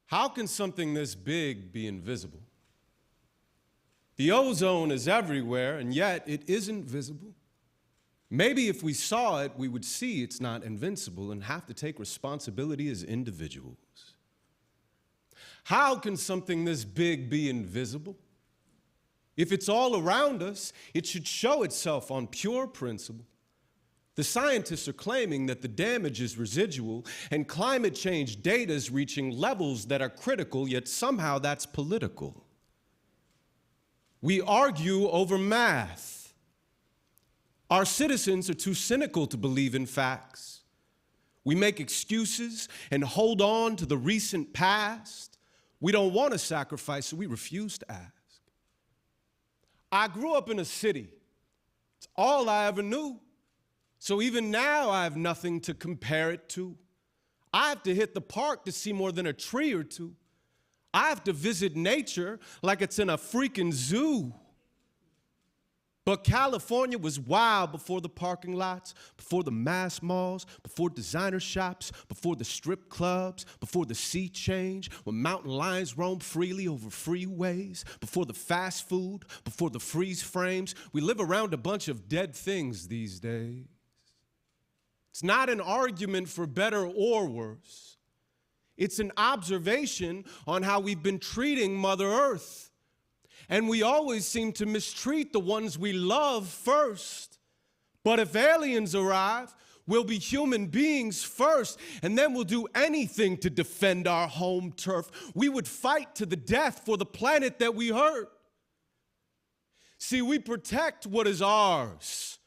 How can something this big be invisible? The ozone is everywhere, and yet it isn't visible. Maybe if we saw it, we would see it's not invincible and have to take responsibility as individuals. How can something this big be invisible? If it's all around us, it should show itself on pure principle. The scientists are claiming that the damage is residual and climate change data is reaching levels that are critical, yet somehow that's political. We argue over math. Our citizens are too cynical to believe in facts. We make excuses and hold on to the recent past. We don't want to sacrifice, so we refuse to ask. I grew up in a city. It's all I ever knew. So even now, I have nothing to compare it to. I have to hit the park to see more than a tree or two. I have to visit nature like it's in a freaking zoo. But California was wild before the parking lots, before the mass malls, before designer shops, before the strip clubs, before the sea change, when mountain lions roam freely over freeways, before the fast food, before the freeze frames. We live around a bunch of dead things these days. It's not an argument for better or worse. It's an observation on how we've been treating Mother Earth. And we always seem to mistreat the ones we love first. But if aliens arrive, we'll be human beings first, and then we'll do anything to defend our home turf. We would fight to the death for the planet that we hurt. See, we protect what is ours.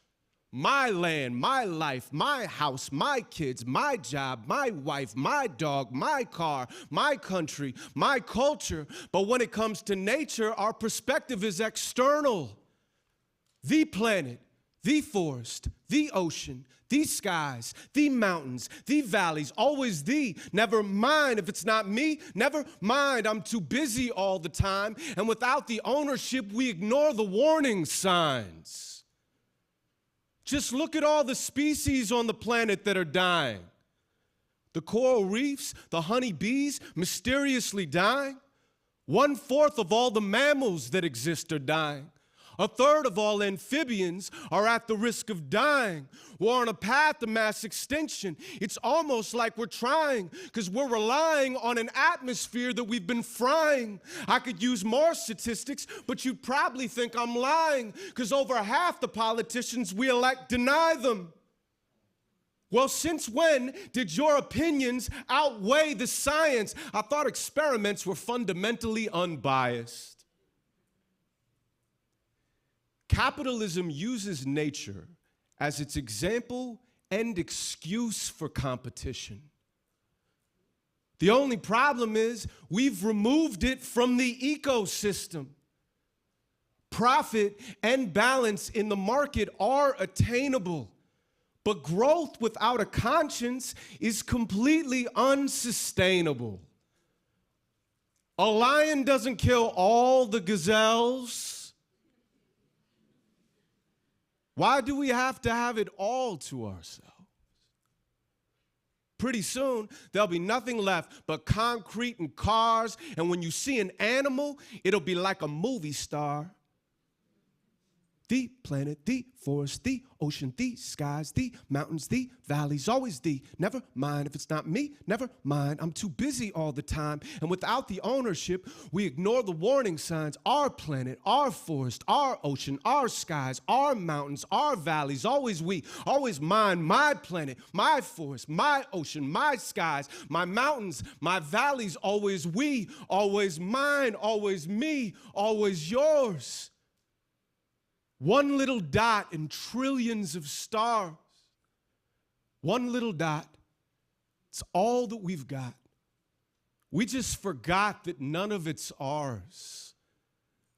My land, my life, my house, my kids, my job, my wife, my dog, my car, my country, my culture. But when it comes to nature, our perspective is external. The planet, the forest, the ocean, the skies, the mountains, the valleys, always the. Never mind if it's not me, never mind, I'm too busy all the time. And without the ownership, we ignore the warning signs. Just look at all the species on the planet that are dying. The coral reefs, the honeybees, mysteriously dying. 1/4 of all the mammals that exist are dying. 1/3 of all amphibians are at the risk of dying. We're on a path to mass extinction. It's almost like we're trying because we're relying on an atmosphere that we've been frying. I could use more statistics, but you'd probably think I'm lying because over half the politicians we elect deny them. Well, since when did your opinions outweigh the science? I thought experiments were fundamentally unbiased. Capitalism uses nature as its example and excuse for competition. The only problem is we've removed it from the ecosystem. Profit and balance in the market are attainable, but growth without a conscience is completely unsustainable. A lion doesn't kill all the gazelles. Why do we have to have it all to ourselves? Pretty soon, there'll be nothing left but concrete and cars, and when you see an animal, it'll be like a movie star. The planet, the forest, the ocean, the skies, the mountains, the valleys, always the. Never mind if it's not me, never mind. I'm too busy all the time. And without the ownership, we ignore the warning signs. Our planet, our forest, our ocean, our skies, our mountains, our valleys, always we. Always mine, my planet, my forest, my ocean, my skies, my mountains, my valleys, always we. Always mine, always me, always yours. One little dot in trillions of stars. One little dot. It's all that we've got. We just forgot that none of it's ours.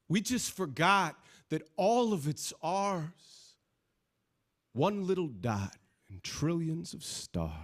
We just forgot that all of it's ours. One little dot in trillions of stars.